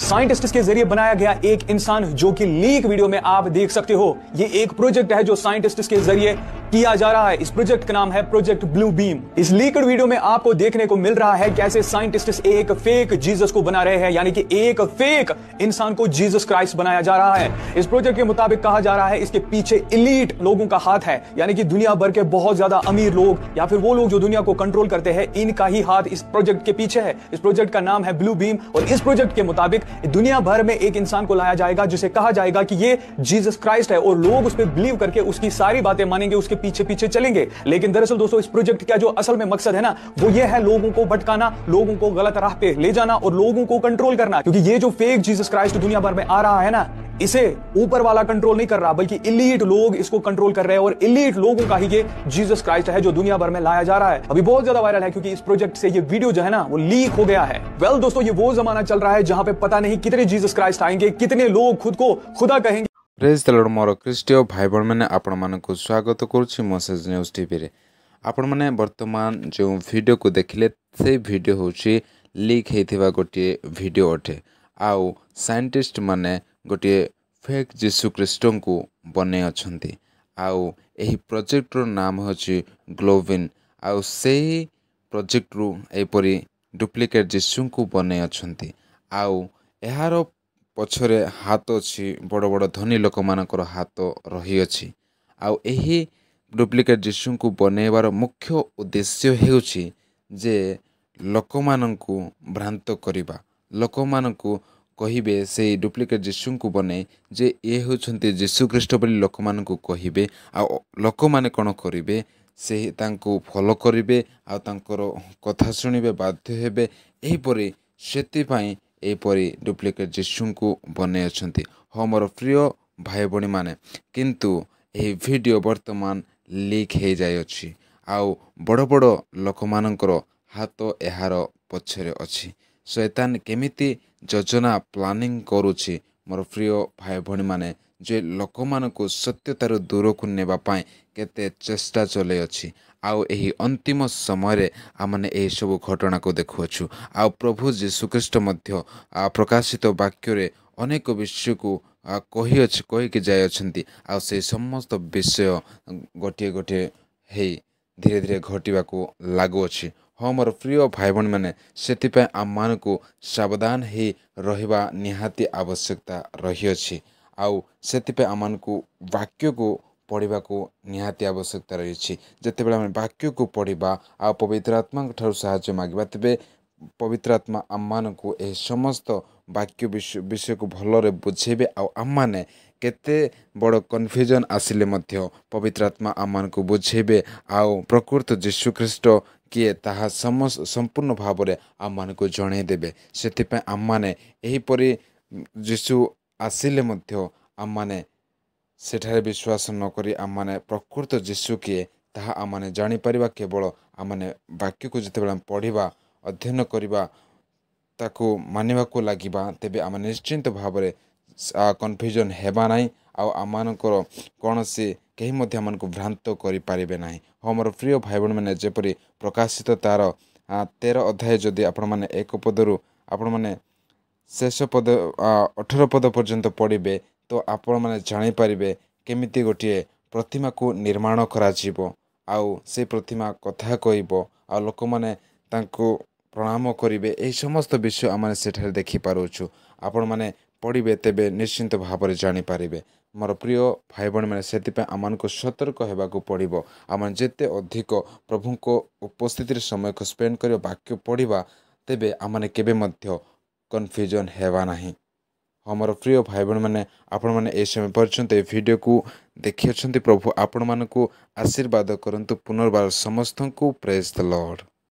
Scientist के जरिए बनाया गया एक इंसान जो कि लीक वीडियो में आप देख सकते हो। ये एक प्रोजेक्ट है जो साइंटिस्ट के जरिए किया जा रहा है। इस प्रोजेक्ट का नाम है प्रोजेक्ट ब्लू बीम। इस लीक्ड वीडियो में आपको देखने को मिल रहा है कैसे साइंटिस्ट एक फेक जीसस को बना रहे हैं, यानी कि एक फेक इंसान को जीसस क्राइस्ट बनाया जा रहा है। इस प्रोजेक्ट के मुताबिक कहा जा रहा है इसके पीछे एलीट लोगों का हाथ है, यानी कि दुनिया भर के बहुत ज्यादा अमीर लोग या फिर वो लोग जो दुनिया को कंट्रोल करते हैं, इनका ही हाथ इस प्रोजेक्ट के पीछे है। इस प्रोजेक्ट का नाम है ब्लू बीम और इस प्रोजेक्ट के मुताबिक दुनिया भर में एक इंसान को लाया जाएगा जिसे कहा जाएगा कि ये जीसस क्राइस्ट है और लोग उस पर बिलीव करके उसकी सारी बातें मानेंगे, उसके पीछे पीछे चलेंगे। लेकिन दरअसल दोस्तों, इस प्रोजेक्ट का जो असल में मकसद है ना, वो ये है लोगों को भटकाना, लोगों को गलत राह पे ले जाना और लोगों को कंट्रोल करना। क्योंकि ये जो फेक जीसस क्राइस्ट दुनिया भर में आ रहा है ना, इसे ऊपर वाला कंट्रोल नहीं कर रहा, बल्कि इलीट लोग इसको कंट्रोल कर रहे हैं और इलीट लोगों का ही ये जीसस क्राइस्ट है जो दुनिया भर में लाया जा रहा है। अभी बहुत ज्यादा वायरल है क्योंकि इस प्रोजेक्ट से ये वीडियो जो है ना वो लीक हो गया है। वेल दोस्तों, ये वो जमाना चल रहा है जहां पे पता नहीं कितने जीसस क्राइस्ट आएंगे, कितने लोग खुद को खुदा कहेंगे। Praise the lord. मोर ख्रीष्टीय भाई बहन मैंने आपण मानक स्वागत करुच्ची मेसेज न्यूज टीवी रे। आपण मैंने वर्तमान जो वीडियो को देखिले से वीडियो होची लीक हेथिबा गोटे वीडियो अटे। आउ साइंटिस्ट माने गोटे फेक जीसु ख्रीष्ट को बने अछंती। आउ एही प्रोजेक्ट रो नाम होची ग्लोविन। आउ सेही प्रोजेक्ट रू एपरी डुप्लिकेट जीसु को बने अछंती। आउ एहारो पछरे हाथ अच्छी बड़ बड़ धनी लोक मानकर हाथ रही अछि। आउ एही डुप्लिकेट जीसु को बनैबार मुख्य उद्देश्य हेउछि जे लोकमानंकु भ्रांत करिबा। लोकमानंकु कहिबे से डुप्लिकेट जीसु को बने जे ये होछंती जीसु ख्रीष्ट बोली लोकमानंकु कहिबे। आ लोकमाने कोन करिबे से तांकु फॉलो करिबे आ तांकर कथा सुनिबे बाध्य हेबे। एही परि सेति पई एपरी डुप्लिकेट जीसु को बने अछंती। हाँ मोर प्रिय भाई बणी माने, किंतु यही वीडियो वर्तमान लीक हो जाय अछि। आउ बड़ बड़ लोक मानकर हाथ एहार पछरे अछि। शैतान केमिति योजना प्लानिंग करुछि मोर प्रिय भाई भणी माने, जे लोक मानकु सत्यतार दूर को नेबा पाए केते चेष्टा चले अछि। आउ एही अंतिम समय आमने एही सब घटना को देखुअछु। आउ प्रभु जीशु ख्रीष्ट मध्य प्रकाशित वाक्य रे अनेक विषय को कही के जाय अछंती। आउ से समस्त विषय गोटे गोटे हे धीरे धीरे घटिबा को लागु अछि। हाँ मोर प्रिय भाई बहन मैंने, से आम मान को सावधान ही रहिबा निहाती आवश्यकता रही अछि। आउ से आम को वाक्य को पढ़ा को निहाती आवश्यकता रही। जितेबाला आम वाक्य को पढ़ा आ पवित्र आत्मा ठार साहाय्य मागिबा, तेबे पवित्र आत्मा आम मान को यह समस्त वाक्य विषय को भलरे बुझेबे। आम माने केते बड़ कन्फ्यूजन आसिले मध्य पवित्र आत्मा आम मान को बुझेबे। आउ प्रकृत जीशु ख्रीष्ट किए ताहा संपूर्ण भाव में आम मान को जणे देबे। सेथिपय आम माने एहीपरि जीशु आसिले मध्य आम माने सेठारे विश्वास न करी आम माने प्रकृत जीशु किए ताहा आम माने जानि परिबा। केवल आम माने वाक्य को जितेबाला पढ़िबा, अध्ययन करिबा, ताको मानिबा को लागिबा, तेबे आम निश्चिंत भाव में कन्फ्यूजन हेबा नाही। आउ आम मानकर कौनसी कहीं मध्य आम को भ्रांत करि पारिबे नाही। हाँ मोर प्रिय भाई बहन मैंने, जेपरी प्रकाशित तार 13 अध्याय जदि आपण माने 1 पदरु आपण माने शेष पद 18 पद पर्यंत पढ़िबे, तो आपण माने जानि पारिबे केमिति गोटे प्रतिमा को निर्माण करा जिवो। आउ से प्रतिमा कथा कहइबो, आ लोक माने तांको प्रणाम करिवे। एही समस्त विषय आम सेठारे देखि पारुछु। आपण माने पढ़िबे, तेबे निश्चिंत भाव में जानि पारिबे। मोर प्रिय भाई बहन मैंने, से आम को सतर्क होगाकू पड़ो। आम जिते अधिक प्रभु को उपस्थिति समय को स्पेंड कर वाक्य पढ़ा, तेबे आमने केबे मध्य कन्फ्यूजन हेबा नाही। हाँ मोर प्रिय भाई बहन मैंने, आपण मैंने ए समय पर्यंत ए वीडियो को देखि अछंती। प्रभु आपण मानकु आशीर्वाद करंतु। पुनर्बार समस्त को प्रेज द लॉर्ड।